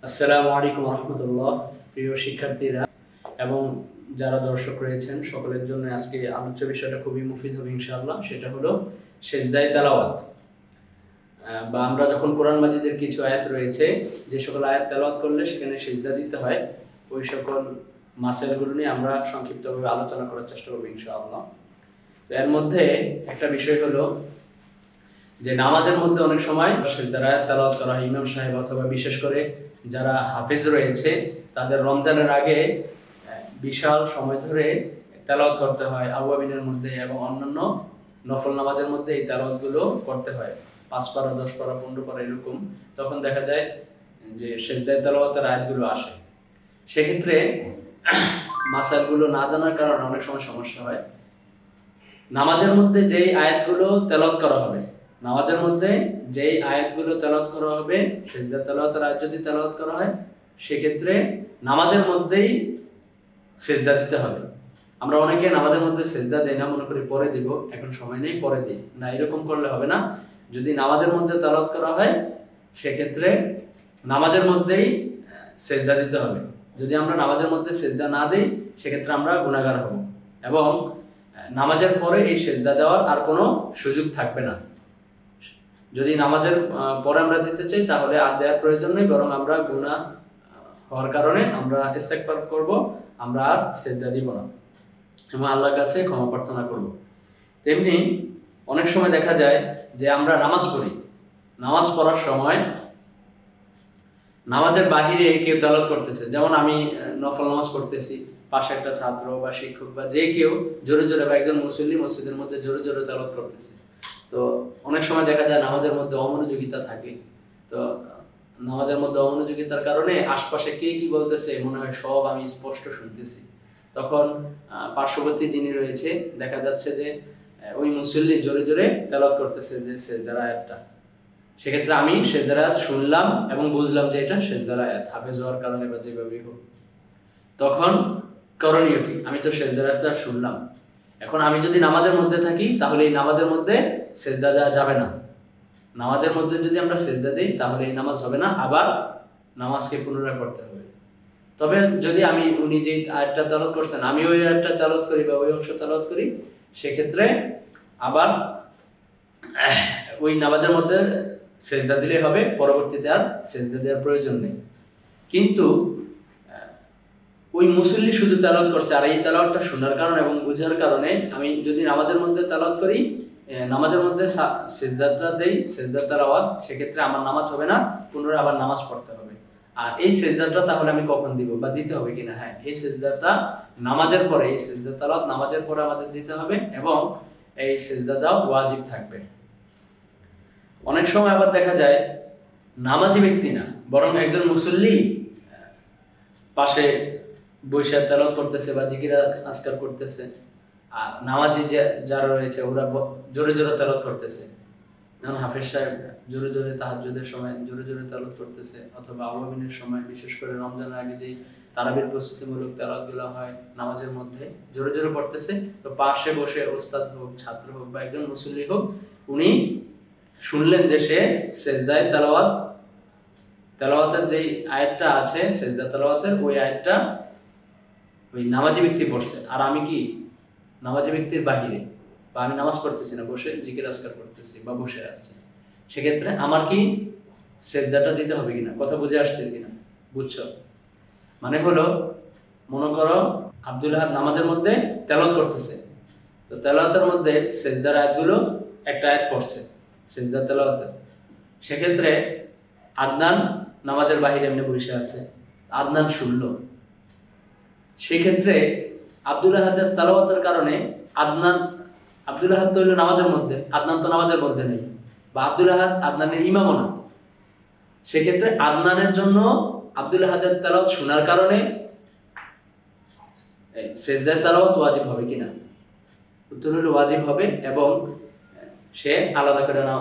আসসালামু আলাইকুম রহমতুল্লাহ। প্রিয় শিক্ষার্থীরা এবং যারা দর্শক রয়েছেন সকলের জন্য আজকে আলোচ্য বিষয়টা খুবই মুফিদ হবে ইনশাআল্লাহ। সেটা হলো সেজদায়ে তেলাওয়াত। বা আমরা যখন কোরআন মাজিদের কিছু আয়াত রয়েছে, যে সকল আয়াত তেলাওয়াত করলে সেখানে সেজদা দিতে হয়, ওই সকল মাসাইলগুলো নিয়ে আমরা সংক্ষিপ্তভাবে আলোচনা করার চেষ্টা করব ইনশাআল্লাহ। তো এর মধ্যে একটা বিষয় হলো যে নামাজের মধ্যে অনেক সময় সেজদার আয়াত তেলাওয়াত করা হয়। ইমাম সাহেব অথবা বিশেষ করে যারা হাফেজ রয়েছে তাদের রমজানের আগে বিশাল সময় ধরে তেলাওয়াত করতে হয় আওয়াবিনের মধ্যে এবং অন্যান্য নফল নামাজের মধ্যে এই তেলাওয়াতগুলো করতে হয় 5 পারা 10 পারা 15 পারা এরকম। তখন দেখা যায় যে সেজদায়ে তেলাওয়াতের আয়াতগুলো আসে। সেক্ষেত্রে মাসাইলগুলো না জানার কারণে অনেক সময় সমস্যা হয়। নামাজের মধ্যে যেই আয়াতগুলো তেলাওয়াত করা হবে, নামাজের মধ্যে যেই আয়াতগুলো তেলাওয়াত করা হবে, সেজদা তেলাওয়াতের আয়াত যদি তেলাওয়াত করা হয় সেক্ষেত্রে নামাজের মধ্যেই সেজদা দিতে হবে। আমরা অনেকে নামাজের মধ্যে সেজদা দেই না, মনে করি পরে দিব, এখন সময় নেই পরে দিই না, এরকম করলে হবে না। যদি নামাজের মধ্যে তেলাওয়াত করা হয় সেক্ষেত্রে নামাজের মধ্যেই সেজদা দিতে হবে। যদি আমরা নামাজের মধ্যে সেজদা না দিই সেক্ষেত্রে আমরা গুনাহগার হব এবং নামাজের পরে এই সেজদা দেওয়ার আর কোনো সুযোগ থাকবে না। যদি নামাজের পরে আমরা দিতে চাই তাহলে আর দেওয়ার প্রয়োজন নেই, বরং আমরা গুনাহ হওয়ার কারণে আমরা ইস্তেগফার করব, আমরা আর সেজদা দিব না এবং আল্লাহর কাছে ক্ষমা প্রার্থনা করব। তেমনি অনেক সময় দেখা যায় যে আমরা নামাজ পড়ি, নামাজ পড়ার সময় নামাজের বাহিরে কেউ তেলাওয়াত করতেছে, যেমন আমি নফল নামাজ পড়তেছি, পাশে একটা ছাত্র বা শিক্ষক বা যে কেউ জোরে জোরে বা একজন মুসল্লি মসজিদের মধ্যে জোরে জোরে তেলাওয়াত করতেছে। তো অনেক সময় দেখা যায় নামাজের মধ্যে অমনোযোগিতা থাকে। তো নামাজের মধ্যে অমনোযোগিতার কারণে আশপাশে কে কি বলতেছে মনে হয় সব আমি স্পষ্ট শুনতেছি। তখন পার্শ্ববর্তী যিনি রয়েছে দেখা যাচ্ছে যে ওই মুসল্লি জোরে জোরে তেলাওয়াত করতেছে যে সেজদার আয়াতটা। সেক্ষেত্রে আমি সেজদার আয়াত শুনলাম এবং বুঝলাম যে এটা সেজদার আয়াত, হাফেজ হওয়ার কারণে বা যেভাবেই হোক। তখন করণীয় কি? আমি তো সেজদার আয়াতটা শুনলাম, এখন আমি যদি নামাজের মধ্যে থাকি তাহলে এই নামাজের মধ্যে সেজদা দেওয়া যাবে না। নামাজের মধ্যে যদি আমরা সেজদা দিই তাহলে এই নামাজ হবে না, আবার নামাজকে পুনরায় পড়তে হবে। তবে যদি উনি যে আয়াতটা তেলাওয়াত করছেন আমি ওই আয়াতটা তেলাওয়াত করি বা ওই অংশ তেলাওয়াত করি, সেক্ষেত্রে আবার ওই নামাজের মধ্যে সেজদা দিলে হবে, পরবর্তীতে আর সেজদা দেওয়ার প্রয়োজন নেই। কিন্তু ওই মুসল্লি শুধু তেলাওয়াত করছে আর এই তেলাওয়াতটা শোনার কারণে এবং বুঝার কারণে আমি যদি নামাজের মধ্যে তেলাওয়াত করি, নামাজের মধ্যে সেজদাটা দেই, সেজদার তেলাওয়াত, সেক্ষেত্রে আমার নামাজ হবে না, পুনরায় আবার নামাজ পড়তে হবে। আর এই সেজদাটা তাহলে আমি কখন দিব বা দিতে হবে কিনা? হ্যাঁ, এই সেজদাটা নামাজের পরে, এই সেজদা তেলাওয়াত নামাজের পরে আমাদের দিতে হবে এবং এই সেজদাটাও ওয়াজিব থাকবে। অনেক সময় আবার দেখা যায় নামাজি ব্যক্তি না বরং একজন মুসল্লি পাশে বৈশাখ তেলাওয়াত করতেছে বা জিকির আজকার করতেছে, আর নামাজি যারা রয়েছে ওরা জোরে জোরে তেলাওয়াত করতেছে। যেমন হাফেজ সাহেব জোরে জোরে তাহাজ্জুদের সময় জোরে জোরে তেলাওয়াত করতেছে, অথবা আওয়াবিনের সময়, বিশেষ করে রমজানের আগে যেই তারাবির প্রস্তুতিমূলক তেলাওয়াতগুলো হয় নামাজের মধ্যে জোরে জোরে পড়তেছে। তো পাশে বসে ওস্তাদ হোক, ছাত্র হোক বা একজন মুসল্লি হোক, উনি শুনলেন যে সে সেজদায়ে তেলাওয়াতের যেই আয়াতটা আছে সেজদা তেলাওয়াতের, ওই আয়াতটা ওই নামাজি ব্যক্তি পড়ছে, আর আমি কি নামাজি ব্যক্তির বাহিরে বা আমি নামাজ পড়তেছি না, বসে জিকির আজকার করতেছি বা বসে আছি, সেক্ষেত্রে আমার কি সেজদাটা দিতে হবে কিনা? কথা বুঝে আসছে কিনা? বুঝছো? মানে হলো, মনে করো আব্দুল আহাদ নামাজের মধ্যে তেলাওয়াত করতেছে, তো তেলাওয়াতের মধ্যে সেজদার আয়াতগুলো একটা আয়াত পড়ছে সেজদা তেলাওয়াতে, সেক্ষেত্রে আদনান নামাজের বাহিরে এমনি বসে আছে, আদনান শুনলো, সেক্ষেত্রে আব্দুল আহাদের তেলাওয়াতের কারণে আব্দুল আহাদ তো হইল নামাজের মধ্যে, আদনান তো নামাজের মধ্যে নেই, বা আব্দুল আহাদ আদনানের ইমামও না, সেক্ষেত্রে আদনানের জন্য আব্দুল আহাদের তেলাওয়াত শোনার কারণে সেজদার তেলাওয়াত ওয়াজিব হবে কিনা? উত্তর হলো ওয়াজিব হবে, এবং সে আলাদা করে না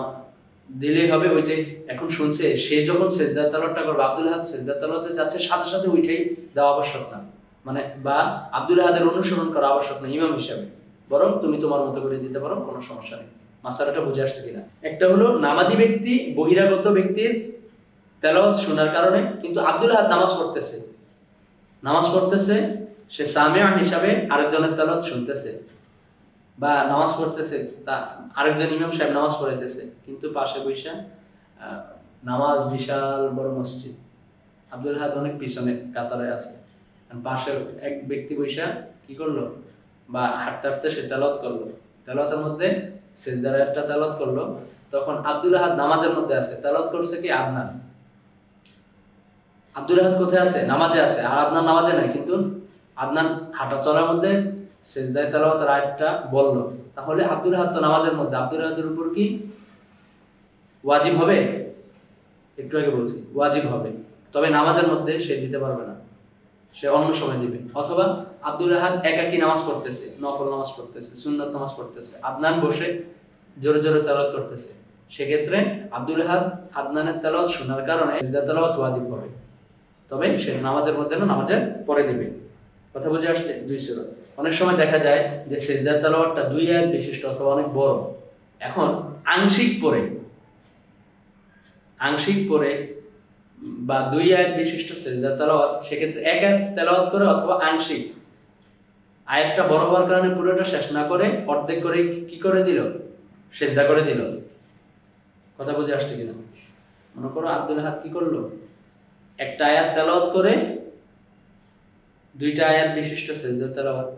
দিলেই হবে। ওই যে এখন শুনছে, সে যখন সেজদার তেলাওয়াতটা করবে, আব্দুল আহাদ সেজদার তেলাওয়াতে যাচ্ছে, সাথে সাথে উঠেই দেওয়া আবশ্যক না, মানে বা আব্দুল আহাদের অনুসরণ করা আবশ্যক না ইমাম হিসাবে, বরং তুমি তোমার মতো করে দিতে পারো, কোনো সমস্যা নেই। মাসালাটা বুঝে আসছে কিনা? একটা হলো নামাজি ব্যক্তি বহিরাগত ব্যক্তির তেলাওয়াত শোনার কারণে, কিন্তু আব্দুল আহাদ নামাজ পড়তেছে, সে সামিয়া হিসাবে আরেকজনের তেলাওয়াত শুনতেছে, বা নামাজ পড়তেছে, তা আরেকজন ইমাম সাহেব নামাজ পড়াইতেছে, কিন্তু পাশে বৈশা নামাজ, বিশাল বড় মসজিদ, আব্দুল আহাদ অনেক পিছনে কাতারে আছে, পাশে এক ব্যক্তি বৈশা কি করলো, বা হাঁটতে হাঁটতে সে তেলাওয়াত করলো, তেলাওয়াতের মধ্যে সিজদার আয়াতটা তেলাওয়াত করলো, তখন আব্দুল আহাদ নামাজের মধ্যে আছে, তেলাওয়াত করছে কি আদনান। আব্দুল আহাদ কোথায় আছে? নামাজে আছে, আর আদনান নামাজে নাই, কিন্তু আদনান হাঁটা চলার মধ্যে সিজদায় তেলাওয়াতের আয়াতটা বললো, তাহলে আব্দুল আহাদ তো নামাজের মধ্যে, আব্দুল আহাদের উপর কি ওয়াজিব হবে? একটু আগে বলছি ওয়াজিব হবে, তবে নামাজের মধ্যে সে দিতে পারবে না, সে অন্য সময় দিবে। অথবা আব্দুল আহাদ একাকী নামাজ পড়তেছে, নফল নামাজ পড়তেছে, সুন্নাত নামাজ পড়তেছে, আদনান বসে জোরে জোরে তেলাওয়াত করতেছে, সেক্ষেত্রে আব্দুল আহাদ আদনানের তেলাওয়াত শোনার কারণে সিজদা তেলাওয়াত ওয়াজিব হবে, তবে সে নামাজের মধ্যে না, নামাজের পরে দিবে। কথা বুঝে আসছে? 2 সূরা। অনেক সময় দেখা যায় যে সিজদা তেলাওয়াতটা 2 আয়াত বিশিষ্ট অথবা অনেক বড়, এখন আংশিক পরে বা 2 আয়াত বিশিষ্ট সিজদা তেলাওয়াত, সেক্ষেত্রে এক আয়াত তেলাওয়াত করে অথবা আংশিক, আয়াতটা বড় হওয়ার কারণে পুরোটা শেষ না করে অর্ধেক করে কি করে দিল, সিজদা করে দিল। কথা বুঝে আসছে কিনা? মনে করো আব্দুল আহাদ কি করলো, একটা আয়াত তেলাওয়াত করে 2টা আয়াত বিশিষ্ট সিজদা তেলাওয়াত,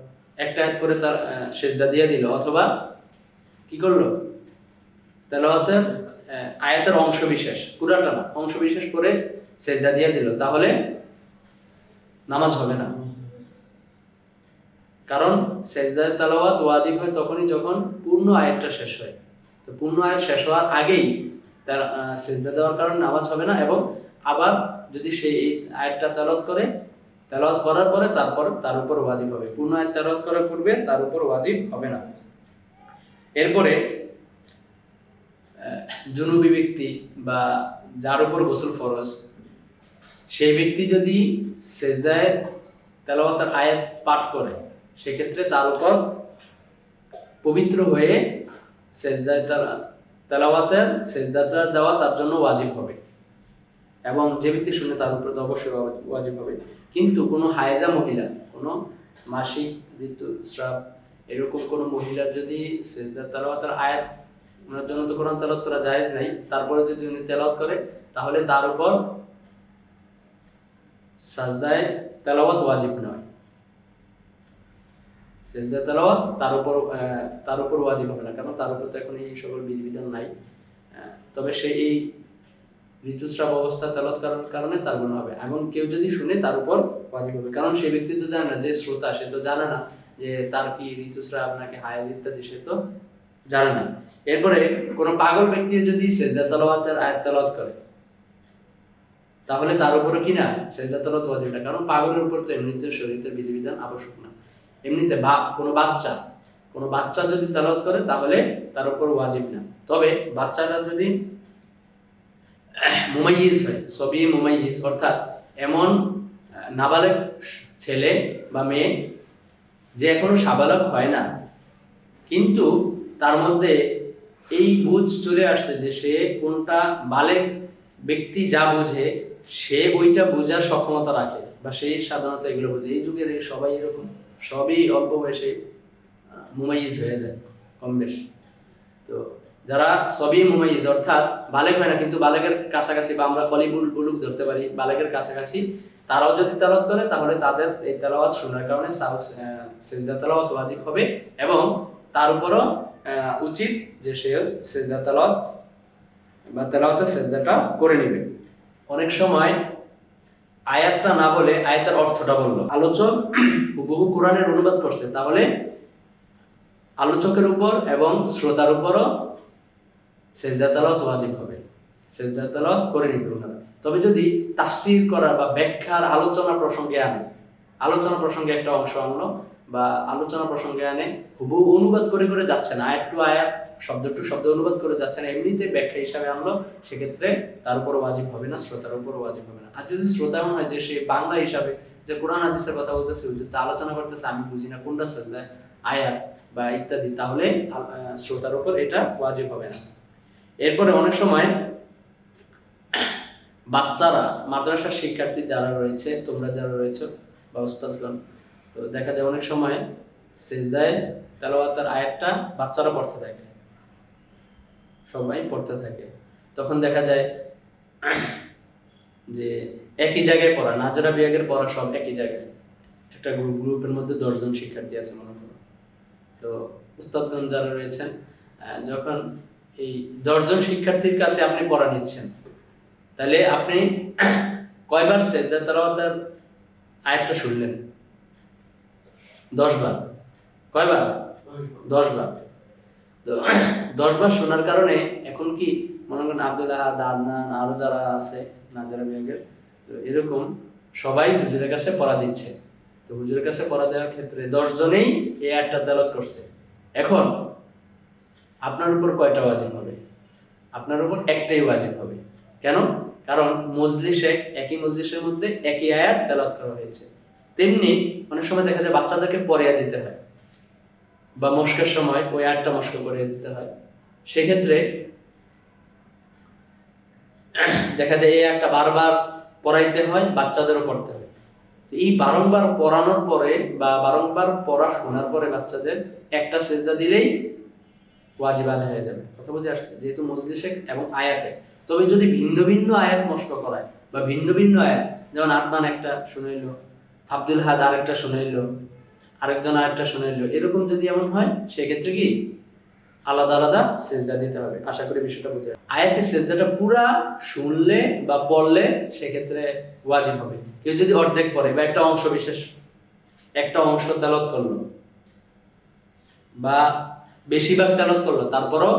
একটা আয়াত করে তার সিজদা দিয়ে দিল, অথবা কি করলো, তেলাওয়াতের আয়াতের অংশ বিশেষ, পুরাটা না, অংশ বিশেষ করে সিজদা দিয়ে দিল, তাহলে নামাজ হবে না। কারণ সিজদার তেলাওয়াত ওয়াজিব হয় তখনই যখন পূর্ণ আয়াতটা শেষ হয়, তো পূর্ণ আয়াত শেষ হওয়ার আগেই তার সিজদা দেওয়ার কারণে নামাজ হবে না, এবং আবার যদি সেই আয়াতটা তেলাওয়াত করার পরে তারপর তার উপর ওয়াজিব হবে, পূর্ণ আয়াত তেলাওয়াত করার পূর্বে তার উপর ওয়াজিব হবে না। এরপরে জুনুবি ব্যক্তি বা যার উপর গোসল ফরজ, সেই ব্যক্তি যদি সিজদায় তেলাওয়াতের আয়াত পাঠ করে, সেক্ষেত্রে তার উপর পবিত্র হয়ে সিজদায় তেলাওয়াতের সিজদাটা দেওয়া তার জন্য ওয়াজিব হবে, এবং যে ব্যক্তি শুনে তার উপর তো অবশ্যই ওয়াজিব হবে। কিন্তু কোনো হায়েজা মহিলা, কোনো মাসিক ঋতুস্রাব এরকম কোনো মহিলার যদি সিজদার তেলাওয়াতের আয়াত, ওনার জন্য তো কোরআন তেলাওয়াত করা জায়েজ নাই, তারপরে যদি উনি তেলাওয়াত করে, তাহলে তার উপর সাজদায় তেলাওয়াত ওয়াজিব নয়, সিজদা তেলাওয়াত তার উপর ওয়াজিব হবে না, কারণ তার উপর তো এখন এই সকল বিধিবিধান নাই। তবে সে এই ঋতুস্রাব অবস্থা তেলাওয়াত করার কারণে তার গুনাহ হবে, এবং কেউ যদি শুনে তার উপর ওয়াজিব হবে, কারণ সেই ব্যক্তি তো জানে না, যে শ্রোতা সে তো জানে না যে তার কি ঋতুস্রাব নাকি হায়েজ ইত্যাদি, সে তো জানে না। এরপরে কোনো পাগল ব্যক্তি যদি সিজদা তেলাওয়াতের আয়াত তেলাওয়াত করে, তাহলে তার উপরে কি না, সিজদা তেলাওয়াত ওয়াজিব না, কারণ পাগলের উপর তো এমনিতে শরীয়তের বিধিবিধান আবশ্যক না। এমনিতে কোনো বাচ্চা যদি তেলাওয়াত করে, তাহলে তার উপর ওয়াজিব না। তবে বাচ্চাটা যদি মুমাইয়িজ হয়, সবই মুমাইয়িজ, অর্থাৎ এমন নাবালেগ ছেলে বা মেয়ে যে এখনো সাবালক হয় না, কিন্তু তার মধ্যে এই বুঝ চলে আসছে যে সে কোনটা, বালেগ ব্যক্তি যা বুঝে সে ওইটা বোঝার সক্ষমতা রাখে, বা সেই সাধারণত এগুলো বোঝে। এই যুগের সবাই এরকম, সবই অল্প বয়সে মুমাইয়িজ হয়ে যায় কম বেশি। তো যারা সবই মুমাইয়িজ অর্থাৎ বালেগ হয় না, কিন্তু বালেগের কাছাকাছি, বা আমরা কলিবুল বুলুক ধরতে পারি, বালেগের কাছাকাছি, তারাও যদি তেলাওয়াত করে, তাহলে তাদের এই তেলাওয়াত শোনার কারণে সিজদা তেলাওয়াত ওয়াজিব হবে, এবং তার উপরও উচিত যে সে সিজদা তেলাওয়াত বা তেলাওয়াতের সিজদাটা করে নেবে। অনেক সময় আয়াতটা না বলে আয়াতের অর্থটা বললো, আলোচক হুবহু কোরআনের অনুবাদ করছে, তাহলে আলোচকের উপর এবং শ্রোতার উপরও সিজদা তেলাওয়াত ওয়াজিব হবে, সিজদা তেলাওয়াত করে নেবে ওনারা। তবে যদি তাফসীর করা বা ব্যাখ্যার আলোচনা প্রসঙ্গে একটা অংশ আনলো, বা আলোচনা প্রসঙ্গে আনে, হুবহু অনুবাদ করে যাচ্ছে না, আয়াত টু আয়াত, শব্দ টু শব্দ অনুবাদ করে যাচ্ছে না, এমনিতে ব্যাখ্যা হিসাবে আনলো, সেক্ষেত্রে তার উপর ওয়াজিব হবে না, শ্রোতার উপর ওয়াজিব হবে না। আর যদি শ্রোতা এমন হয় যে সে বাংলা হিসাবে যে কোরআন হাদিসের কথা বলতেছে, আলোচনা করতেছে, আমি বুঝি না কোনটা সিজদা আয়াত বা ইত্যাদি, তাহলে শ্রোতার উপর এটা ওয়াজিব হবে না। এরপরে অনেক সময় বাচ্চারা, মাদ্রাসার শিক্ষার্থী যারা রয়েছে, তোমরা যারা রয়েছে বা উস্তাদগণ, তো দেখা যায় অনেক সময় সিজদায় তেলাওয়াতের আয়াতটা বাচ্চারা পড়তে থাকে, সবাই পড়তে থাকে। তখন দেখা যায় যে একই জায়গায় পড়া, নাজরা বিভাগের পড়া সব একই জায়গায়, একটা গ্রুপের মধ্যে 10 জন শিক্ষার্থী আছে মনে করো। তো উস্তাদগণ যারা রয়েছেন, যখন এই 10 জন শিক্ষার্থীর কাছে আপনি পড়া নিচ্ছেন, তাহলে আপনি কয়বার সিজদা তেলাওয়াতের আয়াতটা শুনলেন? 10 বার। কয়বার? 10 বার। তো 10 বার শোনার কারণে এখন কি মনে করেন আব্দুল আহাদ, আদনান, আরো যারা আছে নাজারা বিভাগের, তো এরকম সবাই হুজুরের কাছে পড়া দিচ্ছে। তো হুজুরের কাছে পড়া দেওয়ার ক্ষেত্রে 10 জনেই এই আয়াতটা তেলাওয়াত করছে। এখন আপনার উপর কয়টা ওয়াজিব হবে? আপনার উপর একটাই ওয়াজিব হবে। কেন? কারণ মজলিসে, একই মজলিসের মধ্যে একই আয়াত তেলাওয়াত করা হয়েছে। তেমনি অনেক সময় দেখা যায় বাচ্চাদেরকে পড়িয়ে দিতে হয়, বা মস্কের সময় ওই আয়াতটা মস্ক পড়িয়ে দিতে হয়। সেক্ষেত্রে দেখা যায় এই আয়াতটা বারবার পড়াইতে হয়, বাচ্চাদেরও পড়তে হয়। তো এই বারংবার পড়ানোর পরে বা বারংবার পড়া শোনার পরে বাচ্চাদের একটা সিজদা দিলেই ওয়াজিব আদায় হয়ে যাবে। কথা বুঝে আসছে? যেহেতু মজলিসে এবং আয়াতে। তবে যদি ভিন্ন ভিন্ন আয়াত মস্ক করায় বা ভিন্ন ভিন্ন আয়াত, যেমন আদনান একটা শুনাইল, আব্দুল হাদ আরেকটা শুনাইল, আরেকজন আরেকটা শুনাইল, এরকম যদি এমন হয় সেক্ষেত্রে কি আলাদা আলাদা সিজদা দিতে হবে। আশা করি বিষয়টা বুঝে। আয়াতের সিজদাটা পুরা শুনলে বা পড়লে সেক্ষেত্রে ওয়াজিব হবে। কেউ যদি অর্ধেক পড়ে বা একটা অংশ বিশেষ, একটা অংশ তেলাওয়াত করলো বা বেশিরভাগ তেলাওয়াত করলো, তারপরও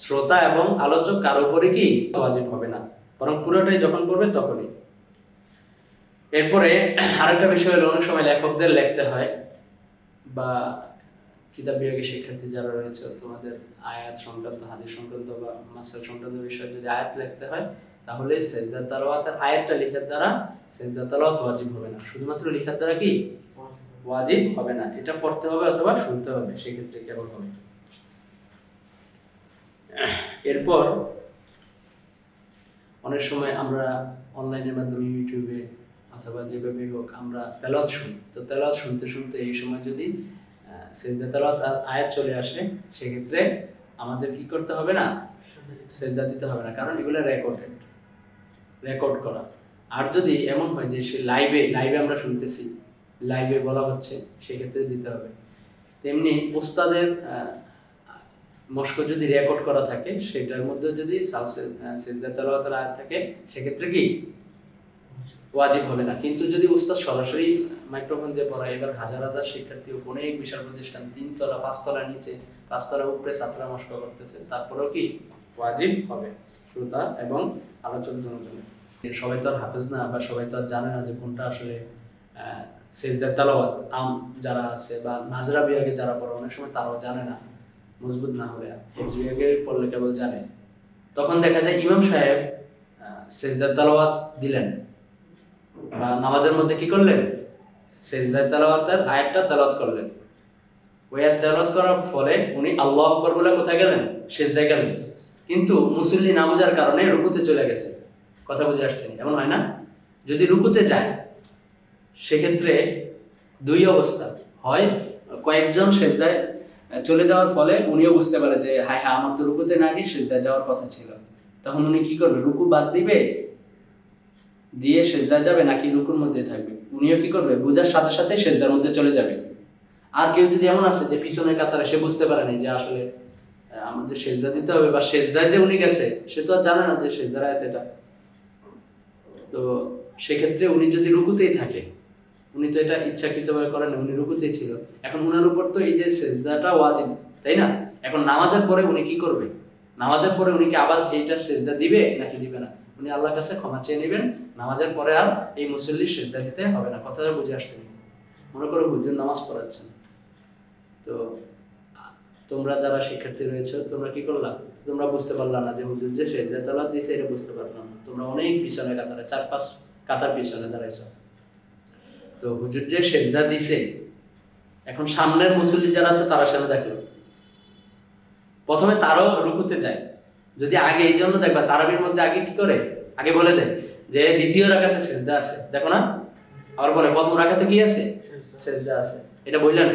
শ্রোতা এবং আলোচক কারো উপরে কি ওয়াজিব হবে না, বরং পুরোটাই যখন পড়বে তখনই। এরপরে আরেকটা বিষয় হলো, অনেক সময় লেখকদের লিখতে হয় বা কিতাব বিভাগের শিক্ষার্থী যারা রয়েছে, তোমাদের আয়াত সংক্রান্ত, হাদিস সংক্রান্ত বা মাসআলা সংক্রান্ত বিষয়ে যদি আয়াত লিখতে হয়, তাহলে সিজদা তেলাওয়াতের আয়াতটা লেখার দ্বারা সিজদা তেলাওয়াত ওয়াজিব হবে না, শুধুমাত্র লেখার দ্বারা কি ওয়াজিব হবে না, এটা পড়তে হবে অথবা শুনতে হবে, সেক্ষেত্রে কেবল হবে। এরপর অনেক সময় আমরা অনলাইনের মাধ্যমে ইউটিউবে অথবা যেভাবে হোক আমরা তেলাওয়াত শুনি। তো তেলাওয়াত শুনতে শুনতে এই সময় যদি সিজদা তেলাওয়াত আয়াত চলে আসে, সেক্ষেত্রে আমাদের কি করতে হবে না, সিজদা দিতে হবে না, কারণ এগুলো রেকর্ড করা। আর যদি এমন হয় যে সে লাইভে আমরা শুনতেছি, লাইভে বলা হচ্ছে, সেক্ষেত্রে দিতে হবে। তেমনি উস্তাদের মস্ক যদি রেকর্ড করা থাকে, সেটার মধ্যে যদি সিজদা তেলাওয়াতের আয়াত থাকে, সেক্ষেত্রে কি ওয়াজিব হবে না। কিন্তু যদি উস্তাদ সরাসরি মাইক্রোফোন দিয়ে পড়ায়, এবার হাজার হাজার শিক্ষার্থী, অনেক বিশাল প্রতিষ্ঠান, 3 তলা 5 তলার নিচে 5 তলার উপরে ছাত্ররা মস্ক করতেছে, তারপরেও কি ওয়াজিব হবে শ্রোতা এবং আলোচক দুজনের। সবাই তো আর হাফেজ না, বা সবাই তো আর জানে না যে কোনটা আসলে সিজদা তেলাওয়াত। যারা আছে বা নাজরা বিভাগে যারা পড়ে, অনেক সময় তারাও জানে না, মজবুত না হলে, হিফজ বিভাগে পড়লে কেবল জানে। তখন দেখা যায় ইমাম সাহেব সিজদা তেলাওয়াত দিলেন বা নামাজের মধ্যে কি করলেন, সিজদা তেলাওয়াতের আয়াতটা তেলাওয়াত করলেন। ওই আয়াত তেলাওয়াত করার ফলে উনি আল্লাহু আকবার বলে কোথায় গেলেন, সিজদায় গেলেন, কিন্তু মুসল্লি না বোঝার কারণে রুকুতে চলে গেছে। কথা বুঝে আসছেন? এমন হয় না? যদি রুকুতে যায়, সেক্ষেত্রে দুই অবস্থা হয়, কয়েকজন সিজদায় চলে যাওয়ার ফলে উনিও বুঝতে পারে যে হায় হ্যাঁ, আমার তো রুকুতে না গিয়ে সিজদায় যাওয়ার কথা ছিল। তখন উনি কি করবে, রুকু বাদ দিবে, দিয়ে সিজদায় যাবে, নাকি রুকুর মধ্যে থাকবে? উনিও কি করবে, বুঝার সাথে সাথে সিজদার মধ্যে চলে যাবে। আর কেউ যদি এমন আছে যে পিছনের কাতারে, সে বুঝতে পারে না যে আসলে আমাদের সিজদা দিতে হবে, বা সিজদায় যে উনি গেছে, সে তো আর জানে না যে সিজদার আয়াত এটা। তো সেক্ষেত্রে উনি যদি রুকুতেই থাকে, উনি তো এটা ইচ্ছাকৃতভাবে করেন না, উনি রুকুতেই ছিল, এখন উনার উপর তো এই যে সিজদাটা ওয়াজিব, তাই না? এখন নামাজের পরে উনি কি করবে, নামাজের পরে উনি কি আবার এইটা সিজদা দিবে নাকি দিবে না? উনি আল্লাহর কাছে ক্ষমা চেয়ে নেবেন, নামাজের পরে আর এই মুসল্লির সিজদা দিতে হবে না। কথাটা বুঝে আসছেন? মনে করো হুজুর নামাজ পড়াচ্ছেন, তো তোমরা যারা শিক্ষার্থী রয়েছে, তোমরা কি করলা, তোমরা বুঝতে পারলা না যে হুজুর যে সিজদা তেলাওয়াত দিয়েছে, এটা বুঝতে পারলাম না। তোমরা অনেক পিছনে কাতারে, 4-5 কাতার পিছনে দাঁড়াইছো। তো হুজুর যে সিজদা দিছে, এখন সামনের মুসল্লি যারা আছে তারা সামনে দেখলো, প্রথমে তারাও রুকুতে যায়। যদি আগে, এই জন্য দেখবা তারাবির মধ্যে আগে কি করে, আগে বলে দেয় যে দ্বিতীয় রাকাতে সিজদা আছে, দেখো না, আবার বলে প্রথম রাকাতে কি আছে, সিজদা আছে, এটা বললেন।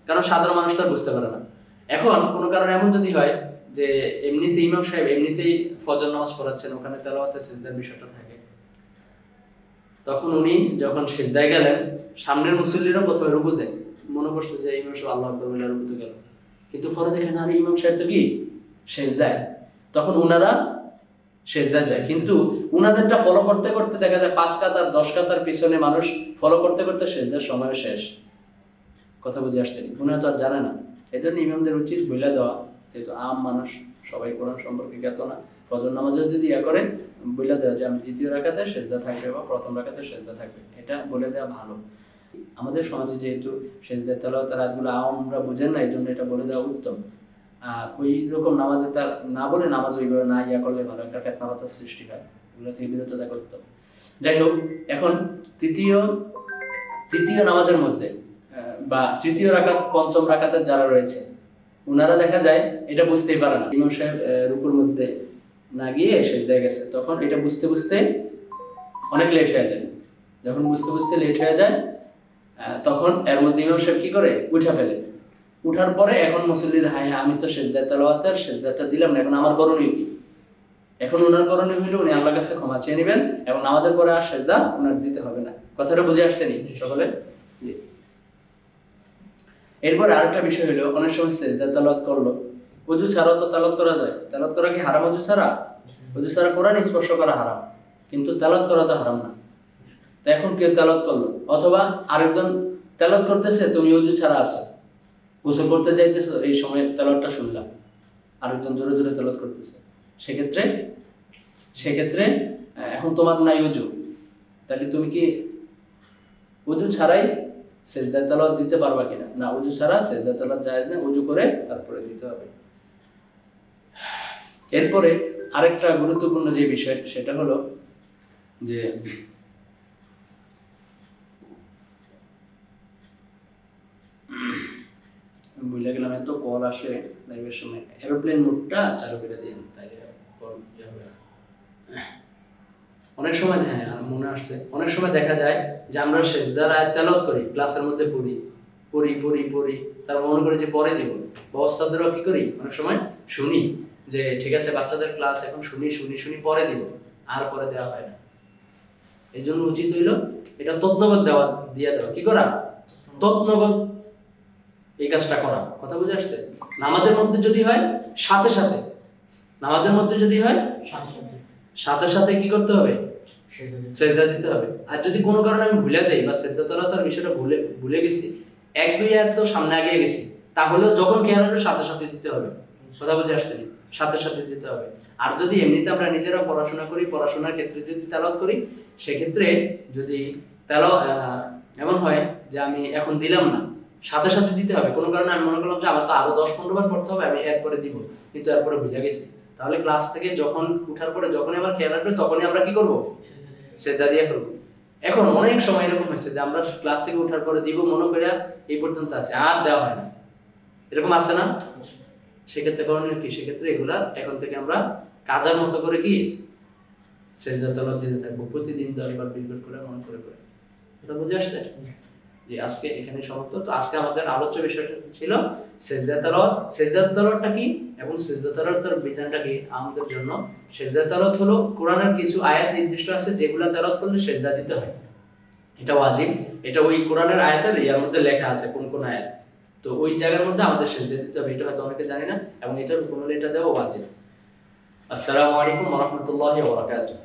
কারণ সাধারণ মানুষ তো আর বুঝতে পারে না। এখন কোনো কারণে এমন যদি হয় যে এমনিতে ইমাম সাহেব এমনিতেই ফজর নামাজ পড়াচ্ছেন, ওখানে তেলাওয়াতে সিজদার বিষয়টা থাকে, তখন উনি যখন সিজদায় গেলেন, সামনের মুসল্লিরা প্রথমে রুকু দেয়, মনে করছে যে ইমাম সাহেব আল্লাহু আকবার বলে রুকুতে গেল, কিন্তু পরে দেখেন আরে ইমাম সাহেব তো কি সিজদায়, তখন উনারা সিজদায় যায়। কিন্তু উনাদেরটা ফলো করতে করতে দেখা যায় 5 কাতার 10 কাতার পিছনে মানুষ ফলো করতে করতে সিজদার সময় শেষ। কথা বুঝে আসছে? উনারা তো আর জানে না। এজন্য ইমামদের উচিত বলে দেওয়া, যেহেতু আম মানুষ, সবাই কোরআন সম্পর্কে জ্ঞাত না, ফজর নামাজে যদি করে বলে দেওয়া যে আমি দ্বিতীয় রাকাতে সিজদা থাকবে বা প্রথম রাকাতে সিজদা থাকবে, এটা বলে দেওয়া ভালো। আমাদের সমাজে যেহেতু সিজদা তেলাওয়াতের রাতগুলো আমরা বুঝেন না, এই জন্য এটা বলে দেওয়া উত্তম। ওই রকম নামাজে তার না বলে নামাজ ওইভাবে না করলে ভালো, একটা ফেতনা বাচ্চার সৃষ্টি হয়, এগুলো থেকে বিরত থাকা উত্তম। যাই হোক, এখন তৃতীয় নামাজের মধ্যে বা তৃতীয় রাকাত পঞ্চম রাকাতের যারা রয়েছে, ওনারা দেখা যায় এটা বুঝতেই পারে না, ইমাম সাহেব রুকুর মধ্যে না গিয়ে সিজদায় গেছে, তখন এটা বুঝতে বুঝতে অনেক লেট হয়ে যায়। যখন বুঝতে বুঝতে লেট হয়ে যায়, তখন এর মধ্যে ইমাম সাহেব কি করে, উঠা ফেলে। উঠার পরে এখন মুসল্লির হায় আমি তো সিজদায় তেলাওয়াতের সিজদাটা দিলাম না, এখন আমার করণীয় কি? এখন ওনার করণীয় হইল উনি আল্লাহর কাছে ক্ষমা চেয়ে নেবেন এবং নামাজের পরে আর সিজদা ওনার দিতে হবে না। কথাটা বুঝে আসছে নি সকলে? এরপর আরেকটা বিষয় হলো, অনেক সময় সিজদা তেলাওয়াত করলো, ওযু ছাড়াও তো তেলাওয়াত করা যায়। তেলাওয়াত করা কি হারাম ওযু ছাড়া? ওযু ছাড়া কোরআন স্পর্শ করা হারাম, কিন্তু তেলাওয়াত করা তো হারাম না। তো এখন কেউ তেলাওয়াত করলো, অথবা আরেকজন তেলাওয়াত করতেছে, তুমি ওযু ছাড়া আছো, গোসল করতে যাইতেছো, এই সময় তেলাওয়াতটা শুনলাম, আরেকজন জোরে জোরে তেলাওয়াত করতেছে, সেক্ষেত্রে এখন তোমার নাই ওযু, তাহলে তুমি কি ওযু ছাড়াই সিজদা তেলাওয়াত দিতে পারবা কিনা? না, ওযু ছাড়া সিজদা তেলাওয়াত জায়েজ না, ওযু করে তারপরে দিতে হবে। এরপরে আরেকটা গুরুত্বপূর্ণ যে বিষয়, সেটা হলো যে বুঝলে গেলাম, এত কল আসে লাইভের সময়, এরোপ্লেন মোডটা চালু করে দিন, তাইলে কল হবে না। অনেক সময়, হ্যাঁ মনে আসছে, অনেক সময় দেখা যায় যে আমরা সিজদার আয়াত তেলাওয়াত করি, ক্লাসের মধ্যে পড়ি, তারপর মনে করি যে পরে দিব, বা ওস্তাদেরও কি করি অনেক সময় শুনি যে ঠিক আছে বাচ্চাদের ক্লাস এখন শুনি পরে দিব, আর পরে দেওয়া হয় না। এই জন্য উচিত হইল এটা তৎনগত দিয়ে দেওয়া, কি করা, তৎনগত এই কাজটা করা। কথা বুঝে আসছে? নামাজের মধ্যে যদি হয় সাথে সাথে, নামাজের মধ্যে যদি হয় সাথে সাথে কি করতে হবে, সিজদা দিতে হবে। আর যদি কোনো কারণে আমি ভুলে যাই বা সিজদা তেলাওয়াতের বিষয়টা ভুলে গেছি, 1-2 আয়াত তো সামনে আগে গেছি, তাহলেও যখন খেয়াল হবে সাথে সাথে দিতে হবে। কথা বুঝে আসছে? সাথে সাথে দিতে হবে। আর যদি এমনিতে আমরা নিজেরা পড়াশোনা করি, পড়াশোনার ক্ষেত্রে যদি তেলাওয়াত করি, সেক্ষেত্রে যদি এমন হয় যে আমি এখন দিলাম না, সাথে সাথে দিতে হবে। কোনো কারণে আমি মনে করলাম যে আমার তো আরো 10-15 বার পড়তে হবে, আমি এরপরে দিব, কিন্তু এরপরে ভুলে গেছি, তাহলে ক্লাস থেকে যখন উঠার পরে যখনই আমার খেয়াল আসবে তখনই আমরা কি করব, সিজদা দিয়ে ফেলবো। এখন অনেক সময় এরকম হয়েছে যে আমরা ক্লাস থেকে উঠার পরে দিব মনে করে এই পর্যন্ত আছে, আর দেওয়া হয় না, এরকম আছে না? সেক্ষেত্রে করণীয় কি? সেক্ষেত্রে এগুলা এখন থেকে আমরা কাজার মতো করে কি সিজদা তেলাওয়াত দিতে থাকবো, প্রতিদিন 10 বার 20 বার করে মনে করে। এটা বুঝে আসছে? যে আজকে এখানে সমাপ্ত। তো আজকে আমাদের আলোচ্য বিষয়টা ছিল সিজদা তেলাওয়াত। সিজদা তেলাওয়াতটা কি এবং সিজদা তেলাওয়াতের বিধানটা কি আমাদের জন্য? সিজদা তেলাওয়াত হলো কোরআনের কিছু আয়াত নির্দিষ্ট আছে যেগুলা তেলাওয়াত করলে সিজদা দিতে হয়, এটা ওয়াজিব। এটা ওই কোরআনের আয়াতের এর মধ্যে লেখা আছে কোন কোন আয়াত, তো ওই জায়গার মধ্যে আমাদের সিজদা দিতে হবে, এটা হয়তো অনেকে জানে না, এবং এটার হুকুম হলো এটা দেওয়া ওয়াজিব। আসসালামু আলাইকুম ওয়া রাহমাতুল্লাহি ওয়া বারাকাতুহু।